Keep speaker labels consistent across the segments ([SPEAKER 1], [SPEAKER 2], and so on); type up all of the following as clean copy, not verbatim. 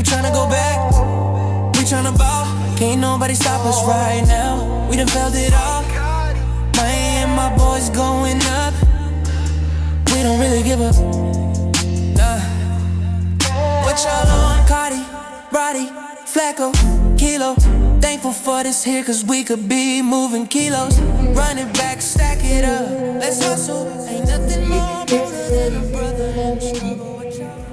[SPEAKER 1] We tryna go back, we tryna ball. Can't nobody stop us right now. We done felt it all. My and my boys going up. We don't really give up, nah. What y'all on? Cardi, Roddy, Flacco, Kilo. Thankful for this here cause we could be moving kilos. Run it back, stack it up. Let's hustle. Ain't nothing more brutal than a brother in the struggle with
[SPEAKER 2] y'all.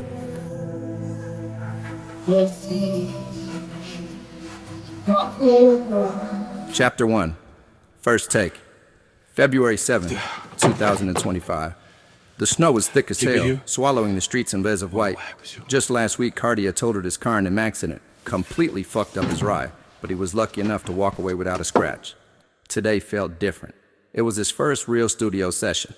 [SPEAKER 2] Chapter 1. First take. February 7th, 2025. The snow was thick as hell, swallowing the streets in beds of white. Just last week, Cardi had totaled his car in an accident, completely fucked up his ride, but he was lucky enough to walk away without a scratch. Today felt different. It was his first real studio session.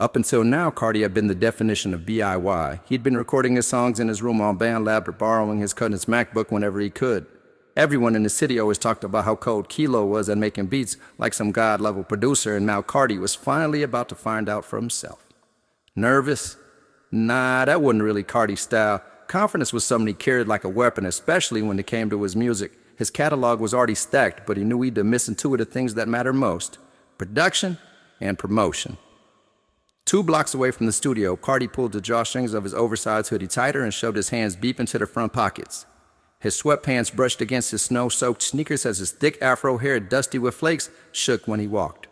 [SPEAKER 2] Up until now, Cardi had been the definition of DIY. He'd been recording his songs in his room on BandLab or borrowing his cousin's MacBook whenever he could. Everyone in the city always talked about how cold Kilo was at making beats like some god-level producer, and now Cardi was finally about to find out for himself. Nervous? Nah, that wasn't really Cardi's style. Confidence was something he carried like a weapon, especially when it came to his music. His catalog was already stacked, but he knew he'd been missing two of the things that matter most: production and promotion. 2 blocks away from the studio, Cardi pulled the drawstrings of his oversized hoodie tighter and shoved his hands deep into the front pockets. His sweatpants brushed against his snow-soaked sneakers as his thick afro hair, dusty with flakes, shook when he walked.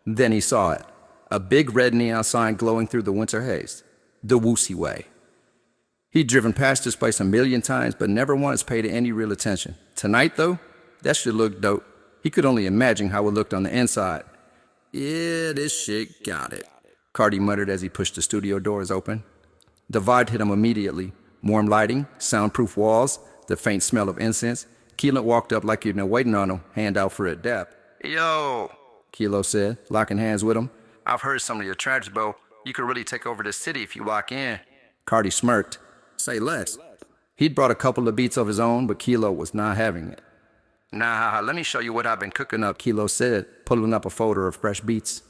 [SPEAKER 2] Then he saw it. A big red neon sign glowing through the winter haze. The Woosie Way. He'd driven past this place a million times, but never once paid it any real attention. Tonight, though, that shit looked dope. He could only imagine how it looked on the inside. Yeah, this shit got it, Cardi muttered as he pushed the studio doors open. The vibe hit him immediately. Warm lighting, soundproof walls, the faint smell of incense. Kilo walked up like he'd been waiting on him, hand out for a dap. Yo, Kilo said, locking hands with him. I've heard some of your tracks, bro. You could really take over the city if you lock in. Cardi smirked. Say less. He'd brought a couple of beats of his own, but Kilo was not having it. Nah, let me show you what I've been cooking up, Kilo said, pulling up a folder of fresh beats.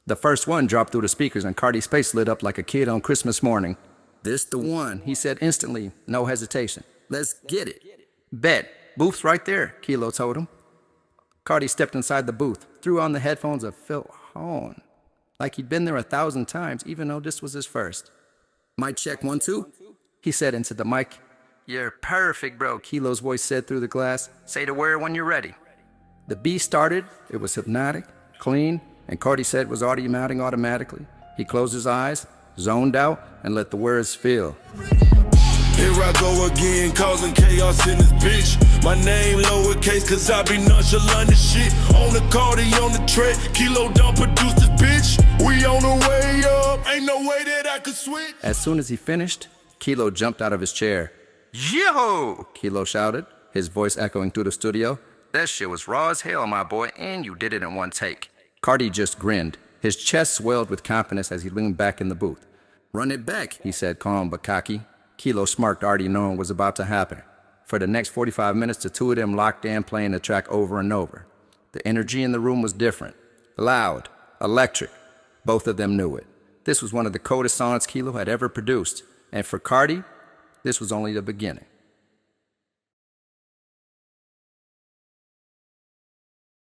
[SPEAKER 2] The first one dropped through the speakers and Cardi's face lit up like a kid on Christmas morning. This the one, he said instantly, no hesitation. Let's get it. Bet. Booth's right there, Kilo told him. Cardi stepped inside the booth, threw on the headphones and felt home. Like he'd been there 1,000 times, even though this was his first. Mic check 1, 2, he said into the mic. You're perfect, bro, Kilo's voice said through the glass. Say the word when you're ready. The beat started. It was hypnotic, clean, and Cardi said it was already mounting automatically. He closed his eyes, zoned out, and let the words fill.
[SPEAKER 3] Here I go again, causing chaos in this bitch. My name lowercase, cause I be nonchalant as shit. Onakardi on the track, Kilo don't produce this bitch. We on the way up, ain't no way that I could switch.
[SPEAKER 2] As soon as he finished, Kilo jumped out of his chair. Yo! Kilo shouted, his voice echoing through the studio. That shit was raw as hell, my boy, and you did it in one take. Cardi just grinned. His chest swelled with confidence as he leaned back in the booth. Run it back, he said, calm but cocky. Kilo smirked, already knowing what was about to happen. For the next 45 minutes, the two of them locked in, playing the track over and over. The energy in the room was different. Loud, electric. Both of them knew it. This was one of the coldest songs Kilo had ever produced. And for Cardi, this was only the beginning.